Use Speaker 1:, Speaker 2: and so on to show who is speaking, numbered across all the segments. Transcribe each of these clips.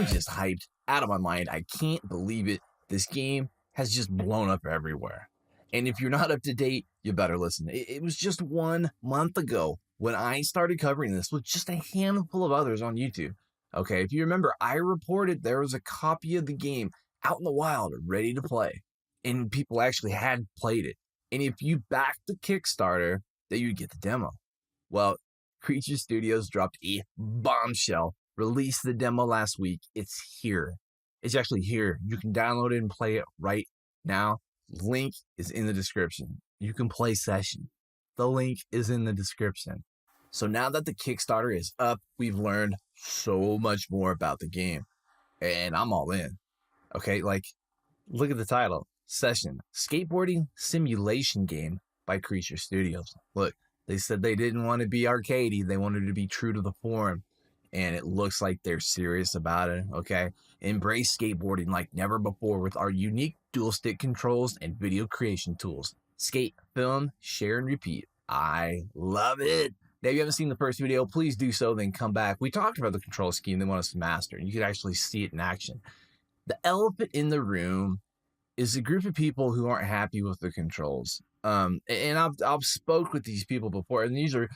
Speaker 1: I'm just hyped out of my mind. I can't believe it. This game has just blown up everywhere. And if you're not up to date, you better listen. It was just 1 month ago when I started covering this with just a handful of others on YouTube. Okay, if you remember, I reported there was a copy of the game out in the wild, ready to play. And people actually had played it. And if you backed the Kickstarter, then you'd get the demo. Well, Creature Studios dropped a bombshell, released the demo last week. It's here. It's actually here. You can download it and play it right now. Link is in the description. You can play session. The link is in the description. So now that the Kickstarter is up, we've learned so much more about the game. And I'm all in. Okay, like, look at the title. Session. Skateboarding simulation game by Creature Studios. Look, they said they didn't want to be arcadey. They wanted to be true to the form. And it looks like they're serious about it, okay? Embrace skateboarding like never before with our unique dual stick controls and video creation tools. Skate, film, share, and repeat. I love it. Now, if you haven't seen the first video, please do so, then come back. We talked about the control scheme they want us to master, and you could actually see it in action. The elephant in the room is a group of people who aren't happy with the controls. And I've spoke with these people before, and these are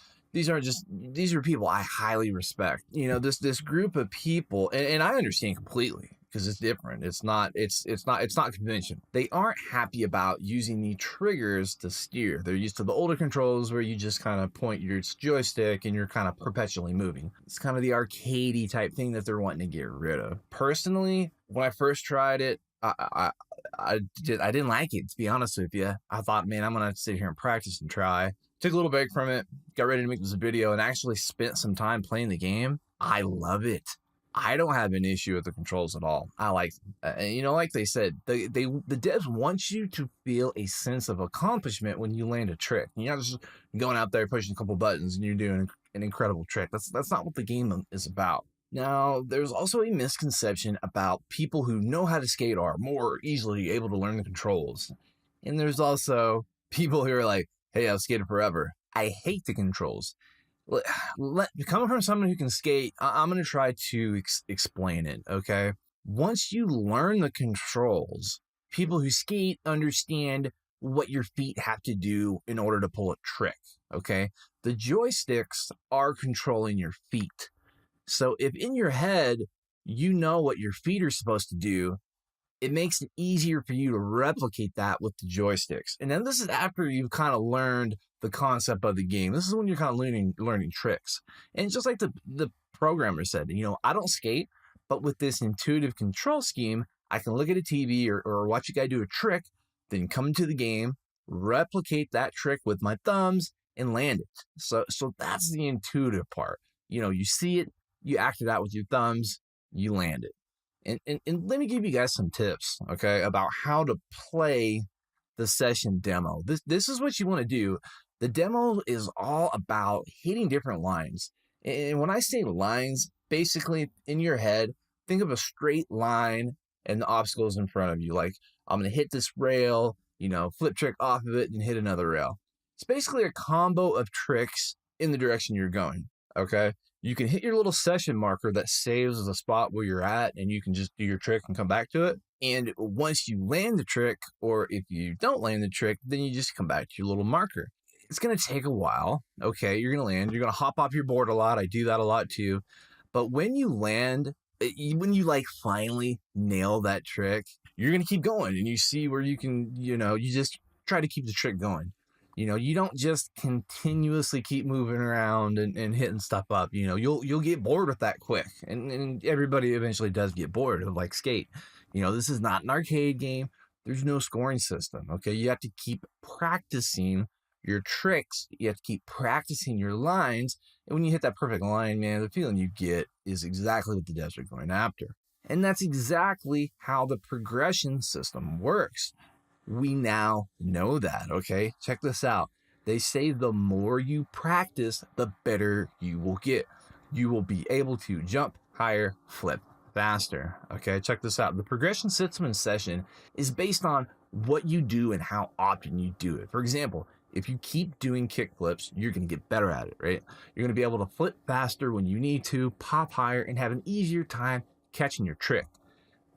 Speaker 1: people I highly respect. You know, this group of people, and I understand completely because it's different. It's not conventional. They aren't happy about using the triggers to steer. They're used to the older controls where you just kind of point your joystick and you're kind of perpetually moving. It's kind of the arcadey type thing that they're wanting to get rid of. Personally, when I first tried it, I didn't like it, to be honest with you. I thought, man, I'm gonna have to sit here and practice and try. Took a little break from it, got ready to make this video, and actually spent some time playing the game. I love it. I don't have an issue with the controls at all. I like them. And you know, like they said, the devs want you to feel a sense of accomplishment when you land a trick. You're not just going out there pushing a couple buttons and you're doing an incredible trick. That's not what the game is about. Now, there's also a misconception about people who know how to skate are more easily able to learn the controls. And there's also people who are like, hey, I've skated forever. I hate the controls. Coming from someone who can skate, I'm going to try to explain it, okay? Once you learn the controls, people who skate understand what your feet have to do in order to pull a trick, okay? The joysticks are controlling your feet. So if in your head, you know what your feet are supposed to do, it makes it easier for you to replicate that with the joysticks. And then this is after you've kind of learned the concept of the game. This is when you're kind of learning tricks. And just like the programmer said, you know, I don't skate, but with this intuitive control scheme, I can look at a TV or watch a guy do a trick, then come into the game, replicate that trick with my thumbs, and land it. So that's the intuitive part. You know, you see it, you act it out with your thumbs, you land it. And let me give you guys some tips, okay, about how to play the session demo. This is what you want to do. The demo is all about hitting different lines. And when I say lines, basically in your head, think of a straight line and the obstacles in front of you. Like, I'm going to hit this rail, you know, flip trick off of it and hit another rail. It's basically a combo of tricks in the direction you're going, okay? You can hit your little session marker that saves the spot where you're at, and you can just do your trick and come back to it. And once you land the trick, or if you don't land the trick, then you just come back to your little marker. It's going to take a while. Okay, you're going to land. You're going to hop off your board a lot. I do that a lot too. But when you land, when you like finally nail that trick, you're going to keep going, and you see where you can, you know, you just try to keep the trick going. You know, you don't just continuously keep moving around and hitting stuff up. You know, you'll get bored with that quick. And everybody eventually does get bored of like skate. You know, this is not an arcade game. There's no scoring system, okay? You have to keep practicing your tricks. You have to keep practicing your lines. And when you hit that perfect line, man, the feeling you get is exactly what the devs are going after. And that's exactly how the progression system works. We now know that, okay? Check this out. They say the more you practice, the better you will get. You will be able to jump higher, flip faster, okay? Check this out. The progression system in session is based on what you do and how often you do it. For example, if you keep doing kick flips, you're going to get better at it, right? You're going to be able to flip faster when you need to, pop higher, and have an easier time catching your trick.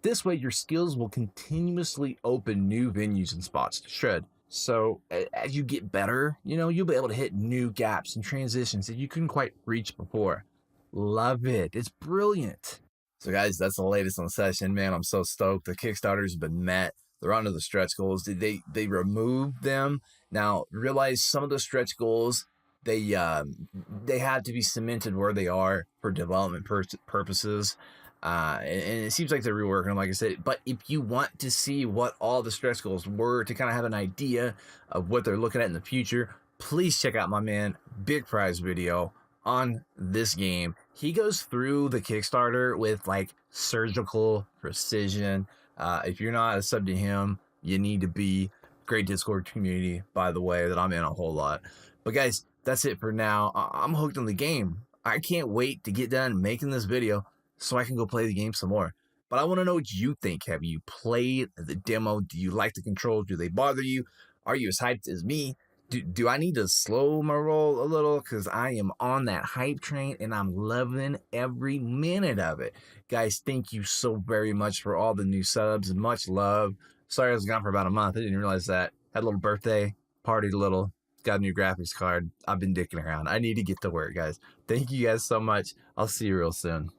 Speaker 1: This way, your skills will continuously open new venues and spots to shred. So as you get better, you'll be able to hit new gaps and transitions that you couldn't quite reach before. Love it. It's brilliant. So guys, that's the latest on the session. Man, I'm so stoked. The Kickstarter's been met. They're onto the stretch goals. They removed them. Now realize some of the stretch goals they had to be cemented where they are for development purposes. And it seems like they're reworking them, like I said. But if you want to see what all the stretch goals were, to kind of have an idea of what they're looking at in the future, please check out my man Big Prize video on this game. He goes through the Kickstarter with like surgical precision. If you're not a sub to him, you need to be. Great Discord community, by the way, that I'm in a whole lot. But guys, that's it for now. I'm hooked on the game. I can't wait to get done making this video so I can go play the game some more. But I want to know what you think. Have you played the demo? Do you like the controls? Do they bother you? Are you as hyped as me? Do I need to slow my roll a little? Because I am on that hype train and I'm loving every minute of it. Guys, thank you so very much for all the new subs and much love. Sorry I was gone for about a month. I didn't realize that. Had a little birthday, partied a little, got a new graphics card. I've been dicking around. I need to get to work, guys. Thank you guys so much. I'll see you real soon.